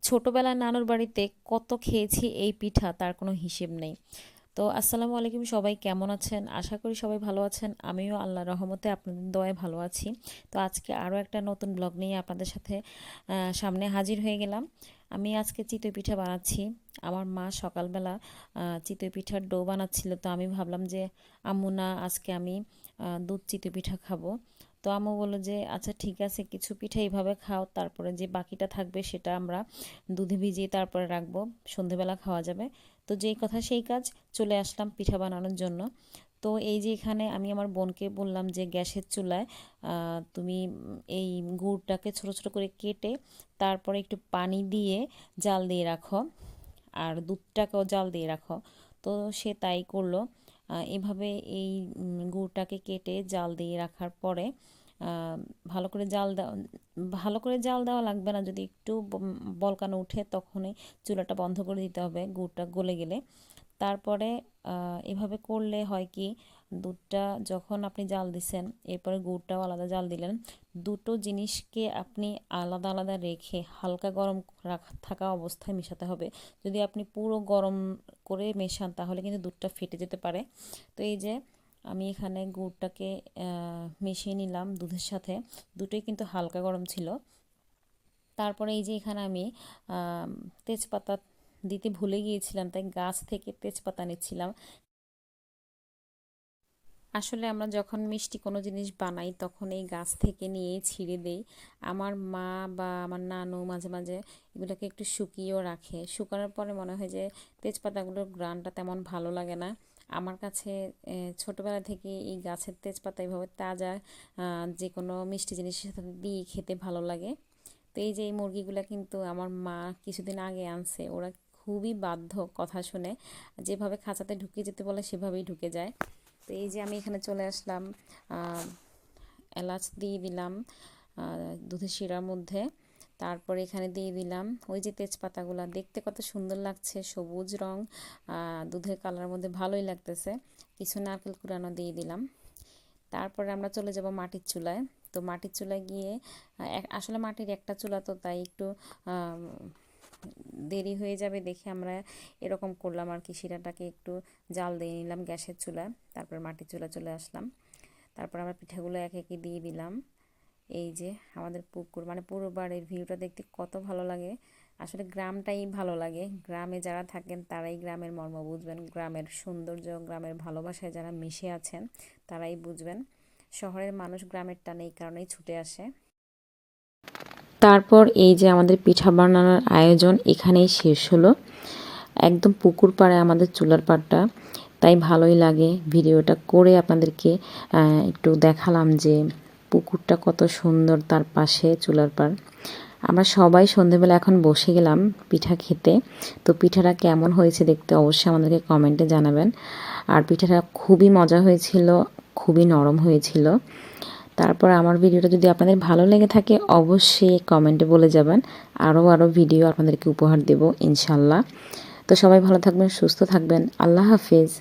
ছোটবেলায় নানুর বাড়িতে কত খেয়েছি এই পিঠা তার কোনো হিসেব নেই। তো আসসালামু আলাইকুম, সবাই কেমন আছেন? আশা করি সবাই ভালো আছেন। আমিও আল্লাহর রহমতে আপনাদের দয়ায় ভালো আছি। তো আজকে আরও একটা নতুন ব্লগ নিয়ে আপনাদের সাথে সামনে হাজির হয়ে গেলাম। আমি আজকে চিতই পিঠা বানাচ্ছি। আমার মা সকালবেলা চিতই পিঠার ডো বানাচ্ছিল, তো আমি ভাবলাম যে আম্মু না, আজকে আমি দুধ চিতই পিঠা খাবো। তো আম্মু বললো যে আচ্ছা ঠিক আছে, কিছু পিঠা এইভাবে খাও, তারপরে যে বাকিটা থাকবে সেটা আমরা দুধে ভিজিয়ে তারপরে রাখবো, সন্ধেবেলা খাওয়া যাবে। তো যেই কথা সেই কাজ, চলে আসলাম পিঠা বানানোর জন্য। তো এই যে এখানে আমি আমার বোনকে বললাম যে গ্যাসের চুলায় তুমি এই গুড়টাকে ছোট ছোট করে কেটে তারপরে একটু পানি দিয়ে জাল দিয়ে রাখো, আর দুধটাকেও জাল দিয়ে রাখো। তো সে তাই করলো। এভাবে এই গুড়টাকে কেটে জাল দিয়ে রাখার পরে আহ, ভালো করে জাল দেওয়া, ভালো করে জাল দেওয়া লাগবে না, যদি একটু বলকানো উঠে তখনই চুলাটা বন্ধ করে দিতে হবে গুড়টা গলে গেলে। তারপরে এভাবে করলে হয় কি, দুধটা যখন আপনি জাল দিছেন এরপরে গুড়টাও আলাদা জাল দিলেন, দুটো জিনিসকে আপনি আলাদা আলাদা রেখে হালকা গরম থাকা অবস্থায় মেশাতে হবে। যদি আপনি পুরো গরম করে মেশান তাহলে কিন্তু দুধটা ফেটে যেতে পারে। তো এই যে আমি এখানে গুড়টাকে মিশিয়ে নিলাম দুধের সাথে, দুটোই কিন্তু হালকা গরম ছিল। তারপরে এই যে এখানে আমি তেজপাতা দিতে ভুলে গিয়েছিলাম, তাই গাছ থেকে তেজপাতা নিচ্ছিলাম। আসলে আমরা যখন মিষ্টি কোনো জিনিস বানাই তখন এই গাছ থেকে নিয়ে ছিঁড়ে দেই। আমার মা বা আমার নানু মাঝে মাঝে এগুলোকে একটু শুকিয়েও রাখে, শুকানোর পরে মনে হয় যে তেজপাতাগুলোর ঘ্রাণটা তেমন ভালো লাগে না। আমার কাছে ছোটবেলা থেকে এই গাছের তেজপাতা এইভাবে তাজা যে কোনো মিষ্টি জিনিসের সাথে দিয়ে খেতে ভালো লাগে। তো এই যে এই মুরগিগুলো কিন্তু আমার মা কিছুদিন আগে আনছে, ওরা খুবই বাধ্য কথা শুনে, যেভাবে খাঁচাতে ঢুকে যেতে বলে সেভাবেই ঢুকে যায়। তো এই যে আমি এখানে চলে আসলাম, এলাচ দিয়ে দিলাম দুধের শিরার মধ্যে। তারপরে এখানে দিয়ে দিলাম ওই যে তেজপাতাগুলো, দেখতে কত সুন্দর লাগছে, সবুজ রং, দুধের কালার মধ্যে ভালোই লাগতেছে। কিছু নারকেল কুড়ানো দিয়ে দিলাম। তারপরে আমরা চলে যাব মাটির চুলায়। তো মাটির চুলায় গিয়ে আসলে মাটির একটা চুলা, তো তাই একটু দেরি হয়ে যাবে দেখে আমরা এরকম করলাম আর কি, শিরাটাকে একটু জাল দিয়ে নিলাম গ্যাসের চুলায়, তারপর মাটির চুলা চলে আসলাম। তারপর আমরা পিঠাগুলো একে একে দিয়ে দিলাম। এই যে আমাদের পুকুর, মানে পুরো বাড়ির ভিউটা দেখতে কত ভালো লাগে। আসলে গ্রামটাই ভালো লাগে, গ্রামে যারা থাকেন তারাই গ্রামের মর্ম বুঝবেন, গ্রামের সৌন্দর্য, গ্রামের ভালোবাসায় যারা মিশে আছেন তারাই বুঝবেন। শহরের মানুষ গ্রামের টানে এই কারণেই ছুটে আসে। তারপর এই যে আমাদের পিঠা বানানোর আয়োজন এখানেই শেষ হলো। একদম পুকুর পাড়ে আমাদের চুলার পাড়টা, তাই ভালোই লাগে ভিডিওটা করে আপনাদেরকে একটু দেখালাম যে পুকুরটা কত সুন্দর, তার পাশে চুলার পাড়। আমরা সবাই সন্ধেবেলা এখন বসে গেলাম পিঠা খেতে। তো পিঠাটা কেমন হয়েছে দেখতে অবশ্যই আমাদেরকে কমেন্টে জানাবেন। আর পিঠাটা খুবই মজা হয়েছিল, খুবই নরম হয়েছিল। তারপর আমার ভিডিওটা যদি আপনাদের ভালো লেগে থাকে অবশ্যই কমেন্টে বলে যাবেন, আরও আরও ভিডিও আপনাদেরকে উপহার দেব ইনশাল্লাহ। তো সবাই ভালো থাকবেন, সুস্থ থাকবেন, আল্লাহ হাফিজ।